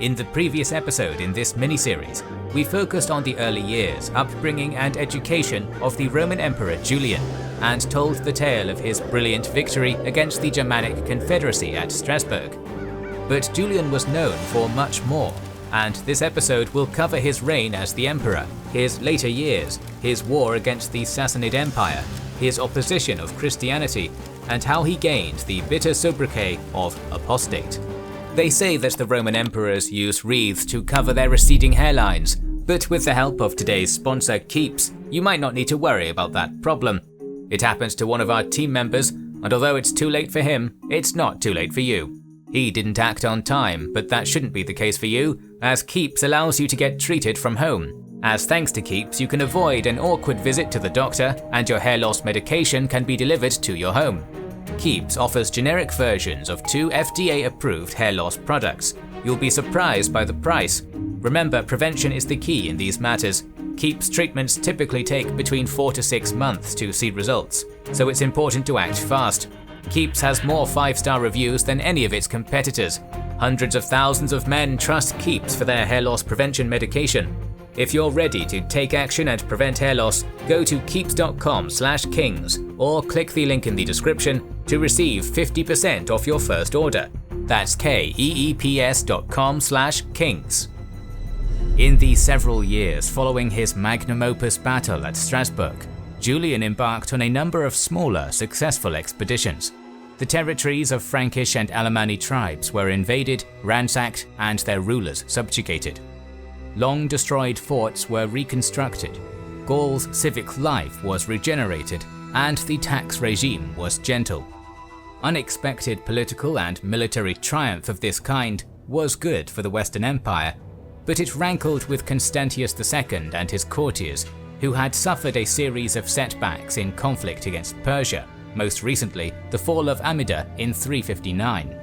In the previous episode in this miniseries, we focused on the early years, upbringing and education of the Roman Emperor Julian, and told the tale of his brilliant victory against the Germanic Confederacy at Strasbourg. But Julian was known for much more, and this episode will cover his reign as the emperor, his later years, his war against the Sassanid Empire, his opposition of Christianity, and how he gained the bitter sobriquet of Apostate. They say that the Roman emperors used wreaths to cover their receding hairlines, but with the help of today's sponsor Keeps, you might not need to worry about that problem. It happens to one of our team members, and although it's too late for him, it's not too late for you. He didn't act on time, but that shouldn't be the case for you, as Keeps allows you to get treated from home. As thanks to Keeps, you can avoid an awkward visit to the doctor, and your hair loss medication can be delivered to your home. Keeps offers generic versions of 2 FDA-approved hair loss products. You'll be surprised by the price. Remember, prevention is the key in these matters. Keeps treatments typically take between 4 to 6 months to see results, so it's important to act fast. Keeps has more 5-star reviews than any of its competitors. Hundreds of thousands of men trust Keeps for their hair loss prevention medication. If you're ready to take action and prevent hair loss, go to keeps.com/kings or click the link in the description to receive 50% off your first order. That's keeps.com/kings. In the several years following his magnum opus battle at Strasbourg, Julian embarked on a number of smaller, successful expeditions. The territories of Frankish and Alemanni tribes were invaded, ransacked, and their rulers subjugated. Long destroyed forts were reconstructed, Gaul's civic life was regenerated, and the tax regime was gentle. Unexpected political and military triumph of this kind was good for the Western Empire, but it rankled with Constantius II and his courtiers, who had suffered a series of setbacks in conflict against Persia, most recently the fall of Amida in 359.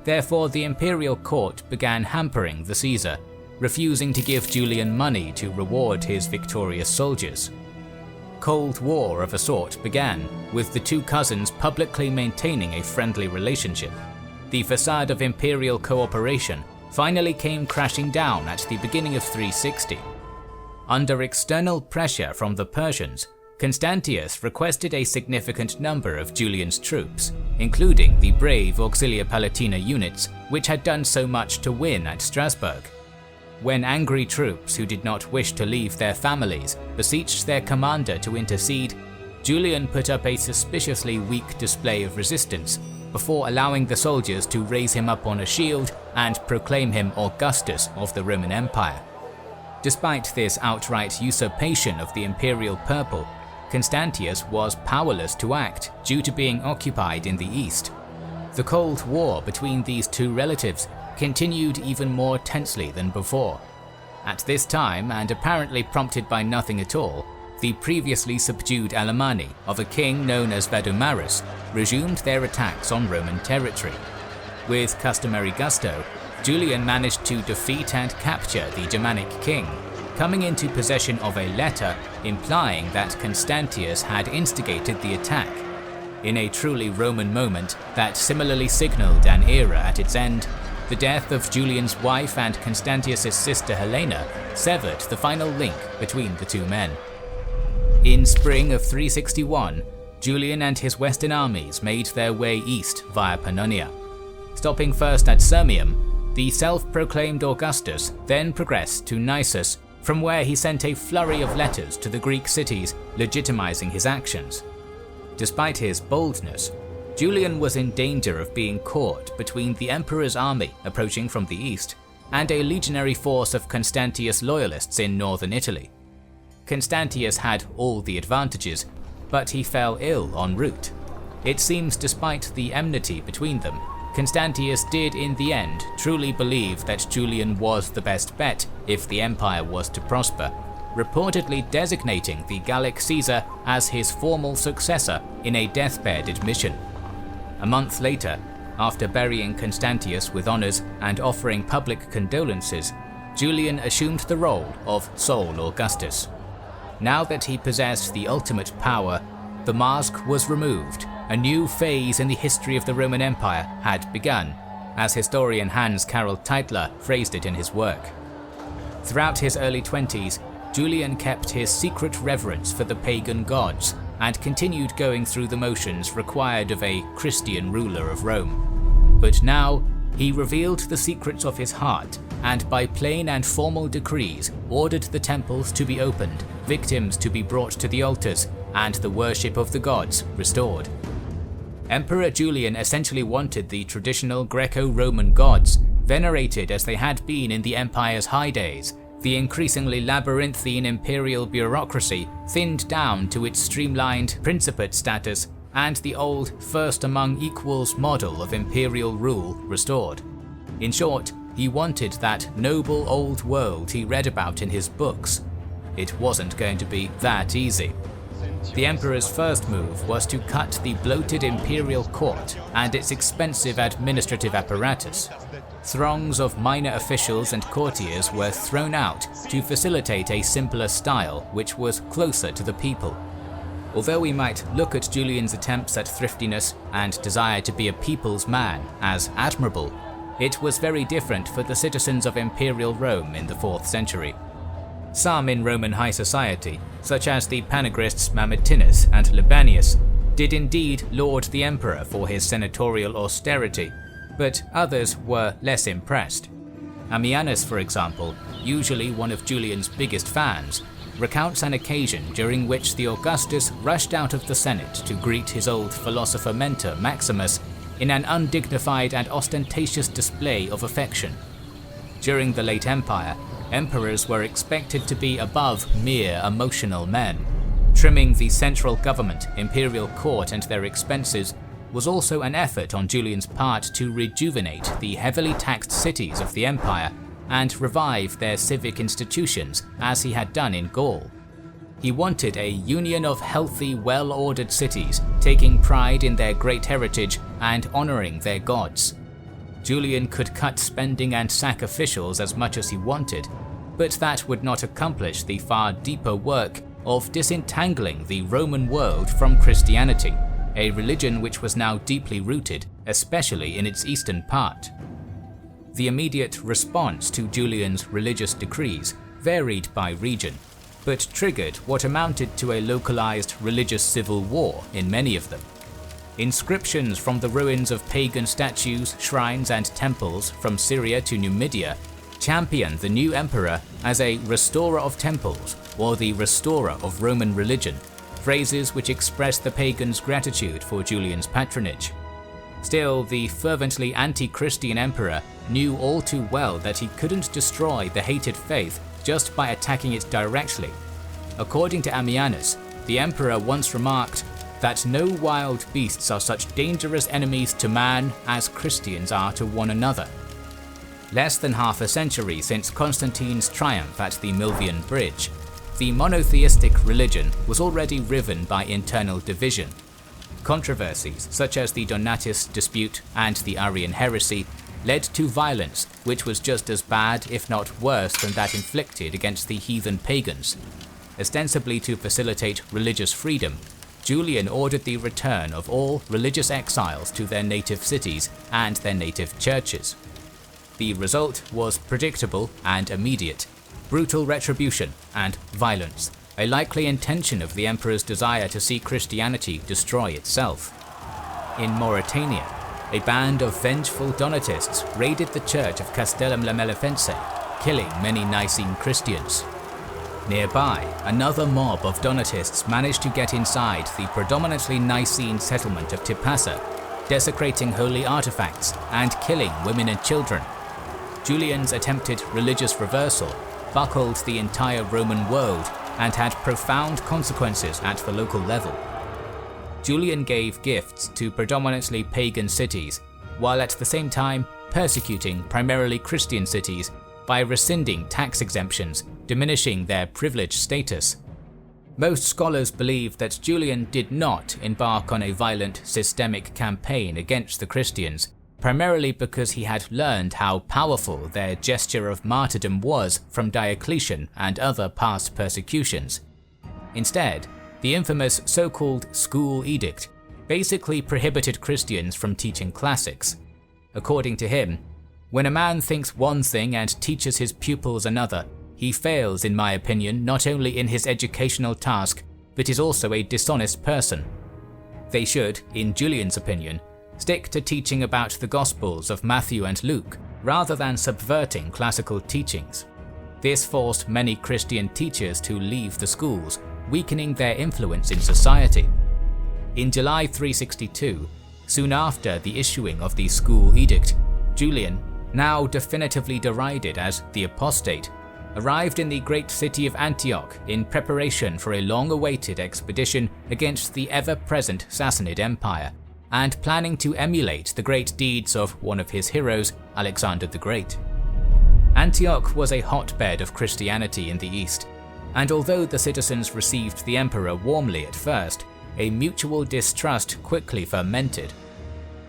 Therefore, the imperial court began hampering the Caesar, refusing to give Julian money to reward his victorious soldiers. Cold War of a sort began, with the two cousins publicly maintaining a friendly relationship. The facade of imperial cooperation finally came crashing down at the beginning of 360. Under external pressure from the Persians, Constantius requested a significant number of Julian's troops, including the brave Auxilia Palatina units which had done so much to win at Strasbourg. When angry troops who did not wish to leave their families beseeched their commander to intercede, Julian put up a suspiciously weak display of resistance before allowing the soldiers to raise him up on a shield and proclaim him Augustus of the Roman Empire. Despite this outright usurpation of the imperial purple, Constantius was powerless to act due to being occupied in the east. The Cold War between these two relatives continued even more tensely than before. At this time, and apparently prompted by nothing at all, the previously subdued Alemanni of a king known as Vadomarus resumed their attacks on Roman territory. With customary gusto, Julian managed to defeat and capture the Germanic king, coming into possession of a letter implying that Constantius had instigated the attack. In a truly Roman moment that similarly signaled an era at its end, the death of Julian's wife and Constantius' sister Helena severed the final link between the two men. In spring of 361, Julian and his western armies made their way east via Pannonia. Stopping first at Sirmium, the self-proclaimed Augustus then progressed to Nisus, from where he sent a flurry of letters to the Greek cities legitimizing his actions. Despite his boldness, Julian was in danger of being caught between the emperor's army approaching from the east and a legionary force of Constantius loyalists in northern Italy. Constantius had all the advantages, but he fell ill en route. It seems despite the enmity between them, Constantius did in the end truly believe that Julian was the best bet if the empire was to prosper, reportedly designating the Gallic Caesar as his formal successor in a deathbed admission. A month later, after burying Constantius with honors and offering public condolences, Julian assumed the role of sole Augustus. Now that he possessed the ultimate power, the mask was removed. A new phase in the history of the Roman Empire had begun, as historian Hans Karl Teitler phrased it in his work. Throughout his early 20s, Julian kept his secret reverence for the pagan gods and continued going through the motions required of a Christian ruler of Rome. But now, he revealed the secrets of his heart and by plain and formal decrees ordered the temples to be opened, victims to be brought to the altars, and the worship of the gods restored. Emperor Julian essentially wanted the traditional Greco-Roman gods, venerated as they had been in the empire's high days, the increasingly labyrinthine imperial bureaucracy thinned down to its streamlined principate status, and the old first among equals model of imperial rule restored. In short, he wanted that noble old world he read about in his books. It wasn't going to be that easy. The emperor's first move was to cut the bloated imperial court and its expensive administrative apparatus. Throngs of minor officials and courtiers were thrown out to facilitate a simpler style which was closer to the people. Although we might look at Julian's attempts at thriftiness and desire to be a people's man as admirable, it was very different for the citizens of imperial Rome in the 4th century. Some in Roman high society, such as the panegrists Mamertinus and Libanius, did indeed laud the emperor for his senatorial austerity, but others were less impressed. Ammianus, for example, usually one of Julian's biggest fans, recounts an occasion during which the Augustus rushed out of the Senate to greet his old philosopher mentor Maximus in an undignified and ostentatious display of affection. During the late Empire, emperors were expected to be above mere emotional men. Trimming the central government, imperial court and their expenses was also an effort on Julian's part to rejuvenate the heavily taxed cities of the empire and revive their civic institutions as he had done in Gaul. He wanted a union of healthy, well-ordered cities, taking pride in their great heritage and honoring their gods. Julian could cut spending and sack officials as much as he wanted, but that would not accomplish the far deeper work of disentangling the Roman world from Christianity, a religion which was now deeply rooted, especially in its eastern part. The immediate response to Julian's religious decrees varied by region, but triggered what amounted to a localized religious civil war in many of them. Inscriptions from the ruins of pagan statues, shrines and temples from Syria to Numidia championed the new emperor as a restorer of temples or the restorer of Roman religion, phrases which expressed the pagans' gratitude for Julian's patronage. Still, the fervently anti-Christian emperor knew all too well that he couldn't destroy the hated faith just by attacking it directly. According to Ammianus, the emperor once remarked that no wild beasts are such dangerous enemies to man as Christians are to one another. Less than half a century since Constantine's triumph at the Milvian Bridge, the monotheistic religion was already riven by internal division. Controversies such as the Donatist dispute and the Arian heresy led to violence which was just as bad, if not worse, than that inflicted against the heathen pagans. Ostensibly to facilitate religious freedom, Julian ordered the return of all religious exiles to their native cities and their native churches. The result was predictable and immediate: brutal retribution and violence, a likely intention of the emperor's desire to see Christianity destroy itself. In Mauritania, a band of vengeful Donatists raided the church of Castellum la Melefense, killing many Nicene Christians. Nearby, another mob of Donatists managed to get inside the predominantly Nicene settlement of Tipasa, desecrating holy artifacts and killing women and children. Julian's attempted religious reversal buckled the entire Roman world and had profound consequences at the local level. Julian gave gifts to predominantly pagan cities, while at the same time persecuting primarily Christian cities by rescinding tax exemptions, diminishing their privileged status. Most scholars believe that Julian did not embark on a violent, systemic campaign against the Christians, primarily because he had learned how powerful their gesture of martyrdom was from Diocletian and other past persecutions. Instead, the infamous so-called school edict basically prohibited Christians from teaching classics. According to him, "When a man thinks one thing and teaches his pupils another, he fails, in my opinion, not only in his educational task, but is also a dishonest person." They should, in Julian's opinion, stick to teaching about the Gospels of Matthew and Luke, rather than subverting classical teachings. This forced many Christian teachers to leave the schools, weakening their influence in society. In July 362, soon after the issuing of the school edict, Julian, now definitively derided as the Apostate, arrived in the great city of Antioch in preparation for a long-awaited expedition against the ever-present Sassanid Empire, and planning to emulate the great deeds of one of his heroes, Alexander the Great. Antioch was a hotbed of Christianity in the east, and although the citizens received the emperor warmly at first, a mutual distrust quickly fermented.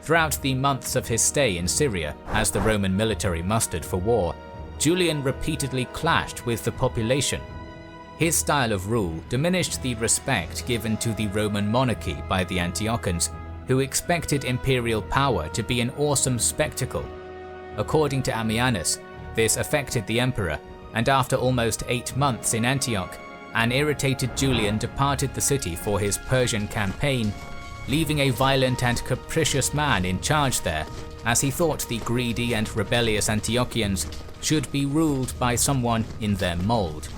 Throughout the months of his stay in Syria, as the Roman military mustered for war, Julian repeatedly clashed with the population. His style of rule diminished the respect given to the Roman monarchy by the Antiochans, who expected imperial power to be an awesome spectacle. According to Ammianus, this affected the emperor, and after almost 8 months in Antioch, an irritated Julian departed the city for his Persian campaign, leaving a violent and capricious man in charge there, as he thought the greedy and rebellious Antiochians should be ruled by someone in their mold.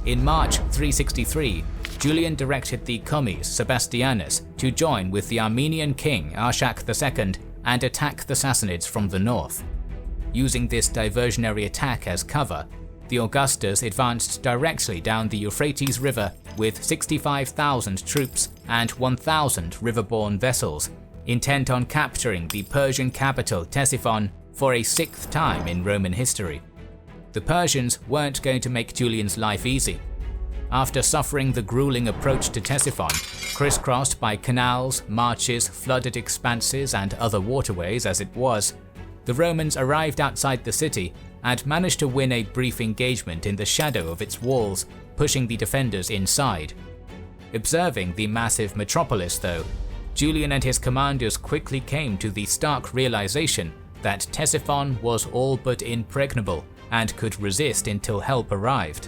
In March 363, Julian directed the commis Sebastianus to join with the Armenian king Arshak II and attack the Sassanids from the north. Using this diversionary attack as cover, the Augustas advanced directly down the Euphrates River with 65,000 troops and 1,000 riverborne vessels, intent on capturing the Persian capital Ctesiphon for a 6th time in Roman history. The Persians weren't going to make Julian's life easy. After suffering the grueling approach to Ctesiphon, crisscrossed by canals, marshes, flooded expanses, and other waterways as it was, the Romans arrived outside the city and managed to win a brief engagement in the shadow of its walls, pushing the defenders inside. Observing the massive metropolis though, Julian and his commanders quickly came to the stark realization that Ctesiphon was all but impregnable and could resist until help arrived.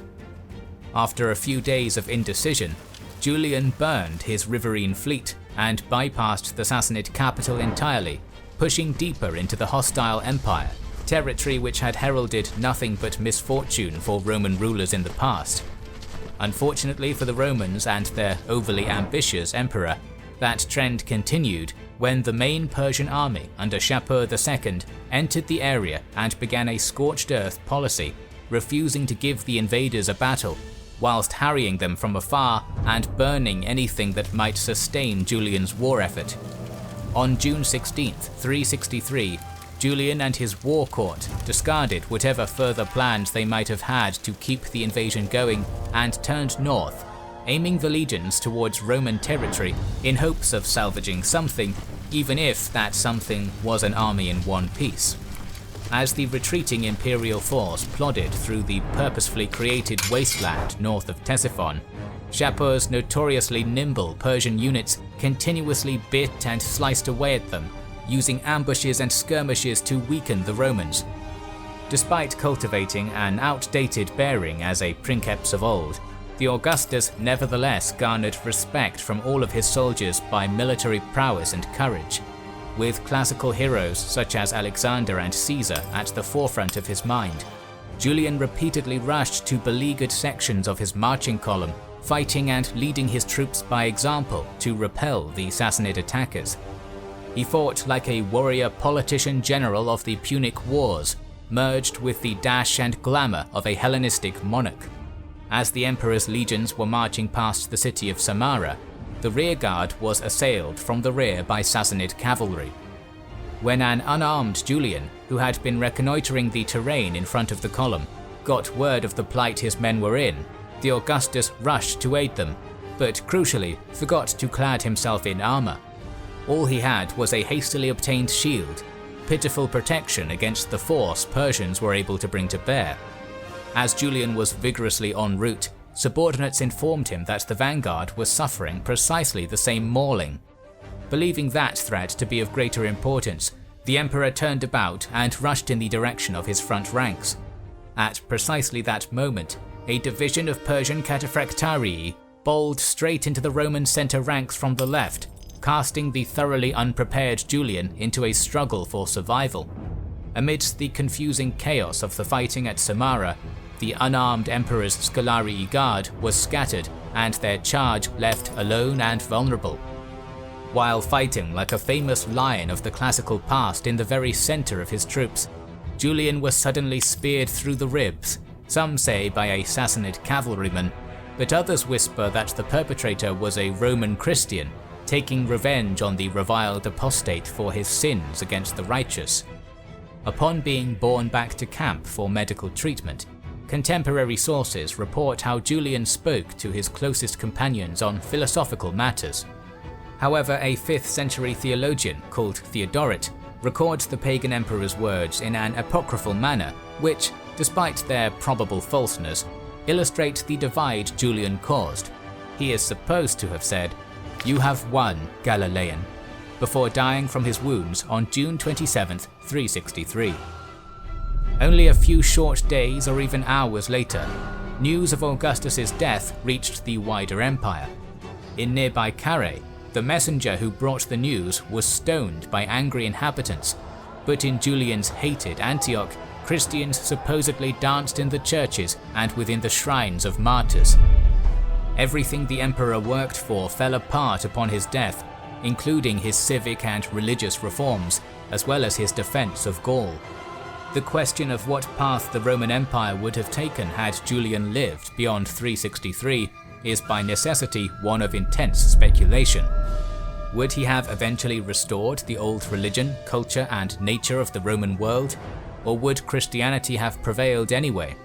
After a few days of indecision, Julian burned his riverine fleet and bypassed the Sassanid capital entirely, pushing deeper into the hostile empire, territory which had heralded nothing but misfortune for Roman rulers in the past. Unfortunately for the Romans and their overly ambitious emperor, that trend continued when the main Persian army under Shapur II entered the area and began a scorched earth policy, refusing to give the invaders a battle, whilst harrying them from afar and burning anything that might sustain Julian's war effort. On June 16, 363, Julian and his war court discarded whatever further plans they might have had to keep the invasion going and turned north, aiming the legions towards Roman territory in hopes of salvaging something, even if that something was an army in one piece. As the retreating imperial force plodded through the purposefully created wasteland north of Ctesiphon, Shapur's notoriously nimble Persian units continuously bit and sliced away at them, using ambushes and skirmishes to weaken the Romans. Despite cultivating an outdated bearing as a princeps of old, the Augustus nevertheless garnered respect from all of his soldiers by military prowess and courage, with classical heroes such as Alexander and Caesar at the forefront of his mind. Julian repeatedly rushed to beleaguered sections of his marching column, fighting and leading his troops by example to repel the Sassanid attackers. He fought like a warrior politician general of the Punic Wars, merged with the dash and glamour of a Hellenistic monarch. As the emperor's legions were marching past the city of Samarra, the rearguard was assailed from the rear by Sassanid cavalry. When an unarmed Julian, who had been reconnoitering the terrain in front of the column, got word of the plight his men were in, the Augustus rushed to aid them, but crucially forgot to clad himself in armor. All he had was a hastily obtained shield, pitiful protection against the force Persians were able to bring to bear. As Julian was vigorously en route, subordinates informed him that the vanguard was suffering precisely the same mauling. Believing that threat to be of greater importance, The emperor turned about and rushed in the direction of his front ranks. At precisely that moment, a division of Persian cataphractarii bowled straight into the Roman center ranks from the left, casting the thoroughly unprepared Julian into a struggle for survival. Amidst the confusing chaos of the fighting at Samarra, the unarmed emperor's Scalarii guard was scattered and their charge left alone and vulnerable. While fighting like a famous lion of the classical past in the very center of his troops, Julian was suddenly speared through the ribs, some say by a Sassanid cavalryman, but others whisper that the perpetrator was a Roman Christian, taking revenge on the reviled apostate for his sins against the righteous. Upon being borne back to camp for medical treatment, contemporary sources report how Julian spoke to his closest companions on philosophical matters. However, a 5th century theologian called Theodoret records the pagan emperor's words in an apocryphal manner, which, despite their probable falseness, illustrate the divide Julian caused. He is supposed to have said, "You have won, Galilean," before dying from his wounds on June 27, 363. Only a few short days or even hours later, news of Augustus's death reached the wider empire. In nearby Carrhae, the messenger who brought the news was stoned by angry inhabitants, but in Julian's hated Antioch, Christians supposedly danced in the churches and within the shrines of martyrs. Everything the emperor worked for fell apart upon his death, including his civic and religious reforms, as well as his defense of Gaul. The question of what path the Roman Empire would have taken had Julian lived beyond 363 is by necessity one of intense speculation. Would he have eventually restored the old religion, culture, and nature of the Roman world? Or would Christianity have prevailed anyway?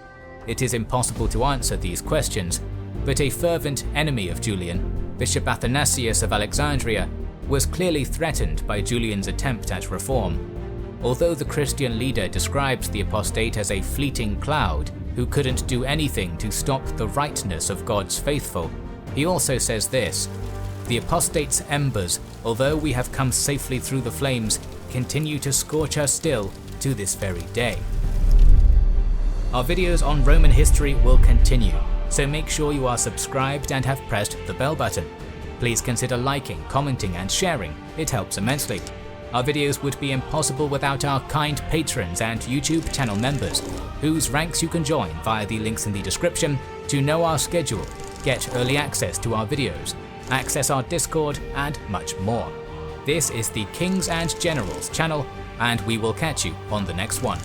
It is impossible to answer these questions, but a fervent enemy of Julian, Bishop Athanasius of Alexandria, was clearly threatened by Julian's attempt at reform. Although the Christian leader described the apostate as a fleeting cloud who couldn't do anything to stop the rightness of God's faithful, he also says this: "The apostate's embers, although we have come safely through the flames, continue to scorch us still to this very day." Our videos on Roman history will continue, so make sure you are subscribed and have pressed the bell button. Please consider liking, commenting, and sharing, it helps immensely. Our videos would be impossible without our kind patrons and YouTube channel members, whose ranks you can join via the links in the description to know our schedule, get early access to our videos, access our Discord, and much more. This is the Kings and Generals channel, and we will catch you on the next one.